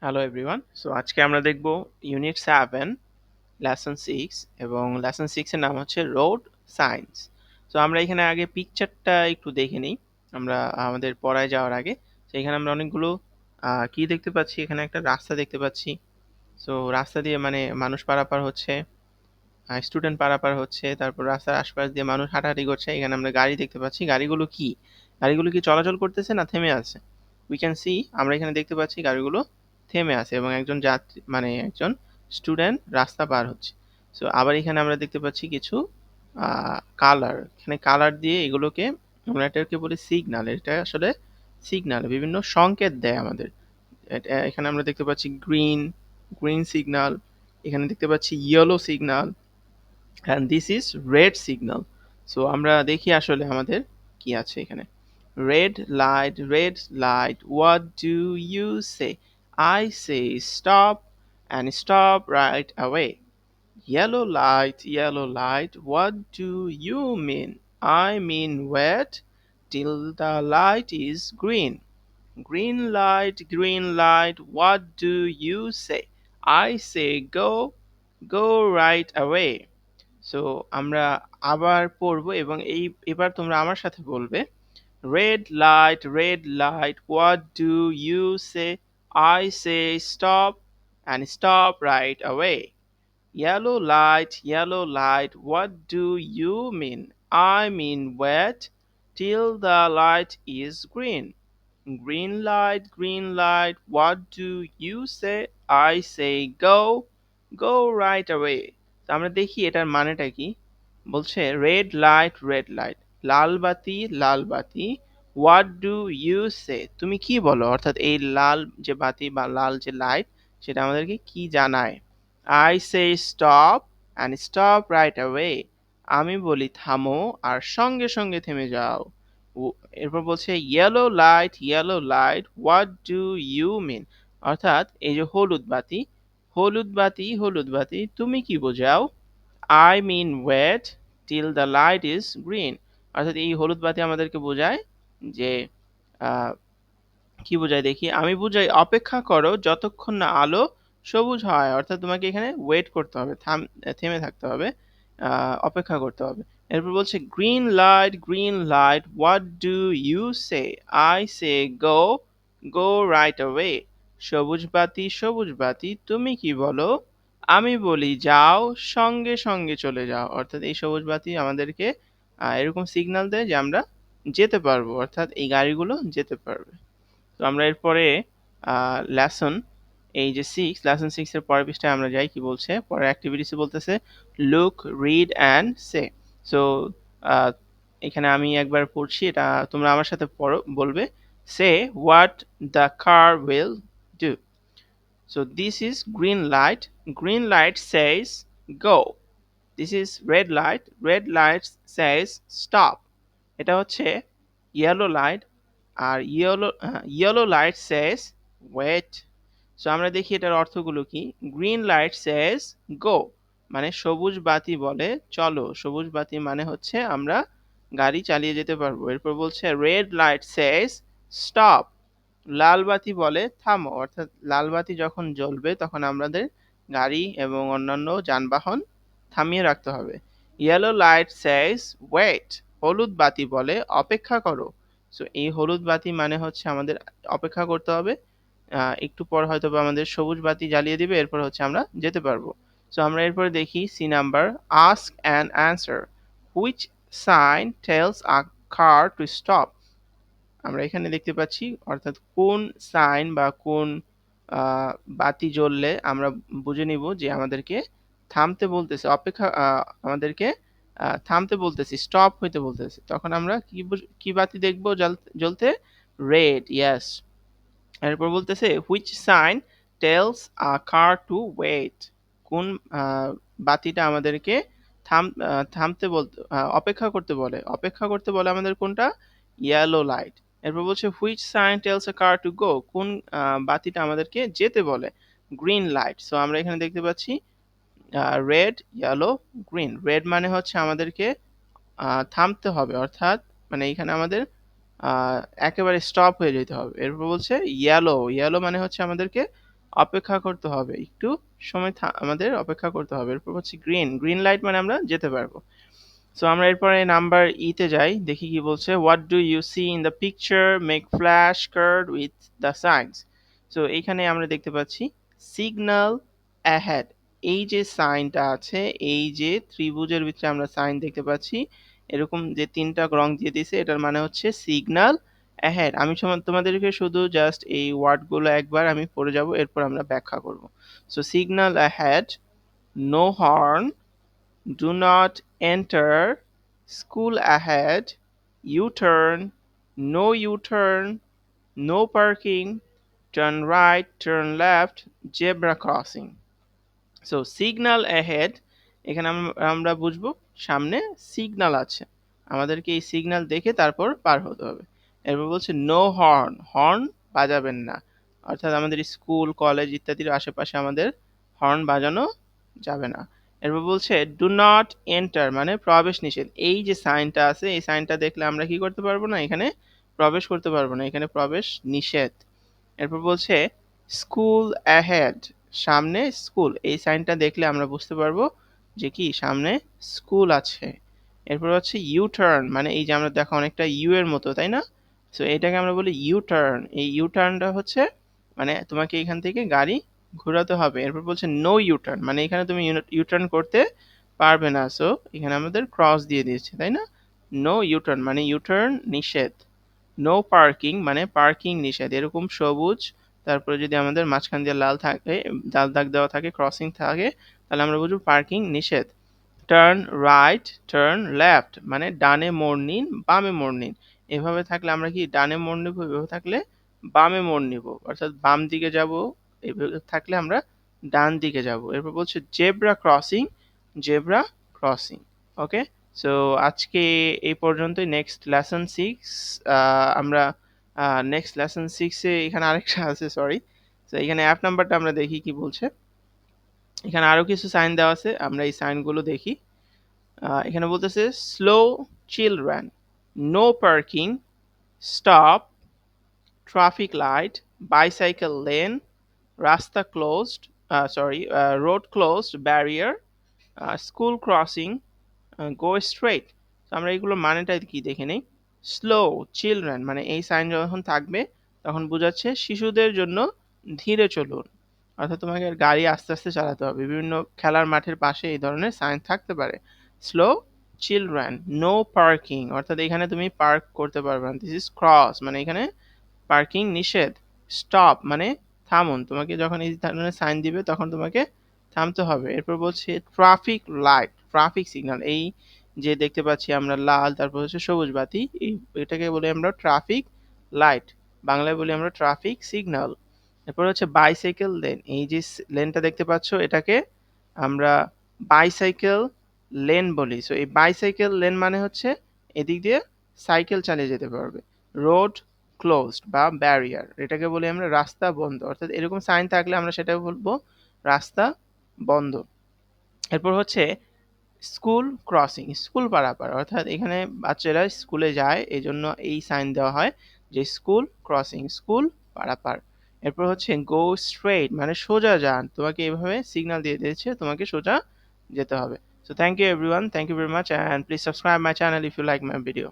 Hello everyone. So আজকে আমরা দেখব ইউনিট 7 লেসন 6 এবং লেসন 6 এর নাম হচ্ছে রোড সাইন্স। সো আমরা এখানে আগে পিকচারটা একটু দেখে নিই আমরা আমাদের পড়ায় যাওয়ার আগে। তো এখানে আমরা অনেকগুলো কি দেখতে পাচ্ছি, এখানে একটা রাস্তা দেখতে পাচ্ছি। সো রাস্তা দিয়ে মানে মানুষ পারাপার হচ্ছে, স্টুডেন্ট পারাপার হচ্ছে, তারপর রাস্তার আশপাশ দিয়ে মানুষ হাঁটাহাঁটি করছে। এখানে আমরা গাড়ি দেখতে পাচ্ছি। গাড়িগুলো কি চলাচল করতেছে না থেমে আছে? উই ক্যান সি, আমরা এখানে দেখতে পাচ্ছি গাড়িগুলো থেমে আছে এবং একজন যাত্রী মানে একজন স্টুডেন্ট রাস্তা পার হচ্ছে। সো আবার এখানে আমরা দেখতে পাচ্ছি কিছু কালার, এখানে কালার দিয়ে এগুলোকে আমরা এটাকে বলি সিগন্যাল। এটা আসলে সিগন্যাল, বিভিন্ন সংকেত দেয় আমাদের। এখানে আমরা দেখতে পাচ্ছি গ্রিন গ্রিন সিগন্যাল, এখানে দেখতে পাচ্ছি yellow signal, and this is red signal. So আমরা দেখি আসলে আমাদের কি আছে এখানে। red light, what do you say? I say stop, and stop right away. Yellow light, what do you mean? I mean wait till the light is green. Green light, what do you say? I say go right away. So আমরা আবার পড়বো এবং এবার তোমরা আমার সাথে বলবে, red light, what do you say? I say stop, and stop right away. Yellow light, what do you mean? I mean wait till the light is green. Green light, what do you say? I say go right away. তো আমরা দেখি এটার মানেটা কি। বলছে red light, লাল বাতি, what do you সে, তুমি কি বলো, অর্থাৎ এই লাল যে বাতি বা লাল যে লাইট সেটা আমাদেরকে কি জানায়। I say stop, and stop right away, আমি বলি থামো আর সঙ্গে সঙ্গে থেমে যাও। এরপর বলছে yellow light, what do you mean, অর্থাৎ এই যে হলুদ বাতি তুমি কি বোঝাও। I mean wait till the light is green, অর্থাৎ এই হলুদ বাতি আমাদেরকে বোঝায় যে আহ, কি বোঝায় দেখি, আমি বুঝাই অপেক্ষা করো যতক্ষণ না আলো সবুজ হয়, অর্থাৎ তোমাকে এখানে ওয়েট করতে হবে, থেমে থাকতে হবে, অপেক্ষা করতে হবে। এরপর বলছে green light, what do you say? I say go right away. সবুজ বাতি তুমি কি বলো? আমি বলি যাও, সঙ্গে সঙ্গে চলে যাও, অর্থাৎ এই সবুজ বাতি আমাদেরকে এরকম সিগন্যাল দেয় যে আমরা যেতে পারবো, অর্থাৎ এই গাড়িগুলো যেতে পারবে। তো আমরা এরপরে লেসন এই যে লেসন 6 এর পরের পৃষ্ঠায় আমরা যাই, কি বলছে পরের অ্যাক্টিভিটিসে বলতেছে look, read and say. So এখানে আমি একবার পড়ছি, এটা তোমরা আমার সাথে পড়ো, বলবে say what the car will do. So this is green light says go. This is red light says stop. এটা হচ্ছে ইয়েলো লাইট, আর yellow light says wait. So আমরা দেখি এটার অর্থগুলো কি। গ্রিন লাইট সেজ গো, মানে সবুজ বাতি বলে চলো, সবুজ বাতি মানে হচ্ছে আমরা গাড়ি চালিয়ে যেতে পারবো। এরপর বলছে রেড লাইট সেজ স্টপ, লাল বাতি বলে থামো, অর্থাৎ লাল বাতি যখন জ্বলবে তখন আমাদের গাড়ি এবং অন্যান্য যানবাহন থামিয়ে রাখতে হবে। ইয়েলো লাইট সেজ ওয়েট, হলুদ বাতি বলে অপেক্ষা করো। সো এই হলুদ বাতি মানে হচ্ছে আমাদের অপেক্ষা করতে হবে, একটু পর হয়তো বা আমাদের সবুজ বাতি জ্বালিয়ে দিবে, এরপর হচ্ছে আমরা যেতে পারবো। সো আমরা এরপরে দেখি C number, ask and answer, which sign tells a car to stop. আমরা এখানে দেখতে পাচ্ছি, অর্থাৎ কোন সাইন বা কোন বাতি জ্বললে আমরা বুঝে নিব যে আমাদেরকে থামতে বলতেছে, আমাদেরকে থামতে বলতেছি, স্টপ হইতে বলতেছে, তখন আমরা কি বাতি দেখবো জ্বলতে? Red, yes. এরপর বলতেছে which sign tells a car to wait, কোন বাতিটা আমাদেরকে থামতে বলতে অপেক্ষা করতে বলে আমাদের কোনটা? Yellow light. এরপর বলছে which sign tells a car to go, কোন বাতিটা আমাদেরকে যেতে বলে? Green light. সো আমরা এখানে দেখতে পাচ্ছি রেড, ইয়েলো, গ্রিন। রেড মানে হচ্ছে আমাদেরকে থামতে হবে, অর্থাৎ মানে এখানে আমাদের একেবারে স্টপ হয়ে যেতে হবে। এরপর বলছে ইয়েলো মানে হচ্ছে আমাদেরকে অপেক্ষা করতে হবে, একটু সময় আমাদের অপেক্ষা করতে হবে। এরপর হচ্ছে গ্রিন, গ্রিন লাইট মানে আমরা যেতে পারবো। সো আমরা এরপরে নাম্বার তে যাই, দেখি কি বলছে। What do you see in the picture, make flash card with the signs. So এইখানে আমরা দেখতে পাচ্ছি সিগন্যাল অ্যাহেড, এই যে সাইনটা আছে, এই যে ত্রিভুজের ভিতরে আমরা সাইন দেখতে পাচ্ছি, এরকম যে তিনটা রং দিয়ে দিয়েছে, এটার মানে হচ্ছে সিগন্যাল অ্যাহেড। আমি তোমাদেরকে শুধু জাস্ট এই ওয়ার্ডগুলো একবার আমি পড়ে যাব, এরপর আমরা ব্যাখ্যা করব। So signal ahead, no horn, do not enter, school ahead, U-turn, no U-turn, no parking, turn right, turn left, zebra crossing. So signal ahead, এখানে আমরা বুঝবো সামনে সিগন্যাল আছে, আমাদেরকে এই সিগন্যাল দেখে তারপর পার হতে হবে। এরপর বলছে নো হর্ন, হর্ন বাজাবেন না, অর্থাৎ আমাদের স্কুল কলেজ ইত্যাদির আশেপাশে আমাদের হর্ন বাজানো যাবে না। এরপর বলছে ডু নট এন্টার, মানে প্রবেশ নিষেধ। এই যে সাইনটা আছে, এই সাইনটা দেখলে আমরা কি করতে পারবো না, এখানে প্রবেশ করতে পারবো না, এখানে প্রবেশ নিষেধ। এরপর বলছে স্কুল অ্যাহেড, সামনে স্কুল, এই সাইনটা দেখলে আমরা বুঝতে পারবো যে কি সামনে স্কুল আছে। এরপর হচ্ছে ইউ টার্ন, মানে এই যে আমরা দেখো অনেকটা ইউ এর মতো, তাই না? সো এটাকে আমরা বলি ইউ টার্ন। এই ইউ টার্নটা হচ্ছে মানে তোমাকে এখান থেকে গাড়ি ঘোরাতে হবে। এরপর বলছে নো ইউ টার্ন, মানে এখানে তুমি ইউ টার্ন করতে পারবে না। সো এখানে আমাদের ক্রস দিয়ে দিয়েছে, তাই না? নো ইউ টার্ন মানে ইউ টার্ন নিষেধ। নো পার্কিং মানে পার্কিং নিষেধ, এরকম সবুজ তারপরে যদি আমাদের মাঝখান দিয়ে লাল থাকে, লাল দাগ দেওয়া থাকে, ক্রসিং থাকে, তাহলে আমরা বুঝবো পার্কিং নিষেধ। টার্ন রাইট, টার্ন লেফট মানে ডানে মোড় নিন, বামে মোড় নিন। এভাবে থাকলে আমরা কি ডানে মোড় নিব, এভাবে থাকলে বামে মোড় নিব, অর্থাৎ বাম দিকে যাব, এভাবে থাকলে আমরা ডান দিকে যাব। এরপর বলছে জেব্রা ক্রসিং, জেব্রা ক্রসিং। ওকে, সো আজকে এই পর্যন্তই। নেক্সট লেসন 6 আমরা নেক্সট লেসন 6-এ এখানে আরেকটা আছে, সরি। তো এখানে অ্যাপ নাম্বারটা আমরা দেখি কি বলছে। এখানে আরো কিছু সাইন দেওয়া আছে, আমরা এই সাইনগুলো দেখি। এখানে বলতেছে slow children, no parking, stop, traffic light, bicycle lane, রাস্তা closed, road closed, barrier, school crossing, go straight. আমরা এইগুলো মানেটা কি দেখে নেই। স্লো চিলড্রেন মানে এই সাইন যখন থাকবে তখন বোঝাচ্ছে শিশুদের জন্য ধীরে চলুন, অর্থাৎ তোমাকে গাড়ি আস্তে আস্তে চালাতে হবে। বিভিন্ন খেলার মাঠের পাশে এই ধরনের সাইন থাকতে পারে। স্লো চিলড্রেন, নো পার্কিং অর্থাৎ এখানে তুমি পার্ক করতে পারবে না, দিস ইজ ক্রস মানে এখানে পার্কিং নিষেধ। স্টপ মানে থামুন, তোমাকে যখন এই ধরনের সাইন দিবে তখন তোমাকে থামতে হবে। এরপর বলছে ট্রাফিক লাইট, ট্রাফিক সিগন্যাল, এই যে দেখতে পাচ্ছি আমরা লাল, তারপর হচ্ছে সবুজ বাতি, এটাকে বলি আমরা ট্রাফিক লাইট, বাংলায় বলি আমরা ট্রাফিক সিগন্যাল। এরপর হচ্ছে বাইসাইকেল লেন, এই যে লেনটা দেখতে পাচ্ছ এটাকে আমরা বাইসাইকেল লেন বলি। সো এই বাইসাইকেল লেন মানে হচ্ছে এদিক দিয়ে সাইকেল চালিয়ে যেতে পারবে। রোড ক্লোজড বা ব্যারিয়ার, এটাকে বলি আমরা রাস্তা বন্ধ, অর্থাৎ এরকম সাইন থাকলে আমরা সেটা বলবো রাস্তা বন্ধ। এরপর হচ্ছে স্কুল ক্রসিং, স্কুল পারাপার, অর্থাৎ এখানে বাচ্চারা স্কুলে যায় এই জন্য এই সাইন দেওয়া হয় যে স্কুল ক্রসিং, স্কুল পারাপার। এরপর হচ্ছে গো স্ট্রেট মানে সোজা যান, তোমাকে এভাবে সিগন্যাল দিয়ে দিয়েছে তোমাকে সোজা যেতে হবে। So thank you everyone, thank you very much, and please subscribe my channel if you like my video.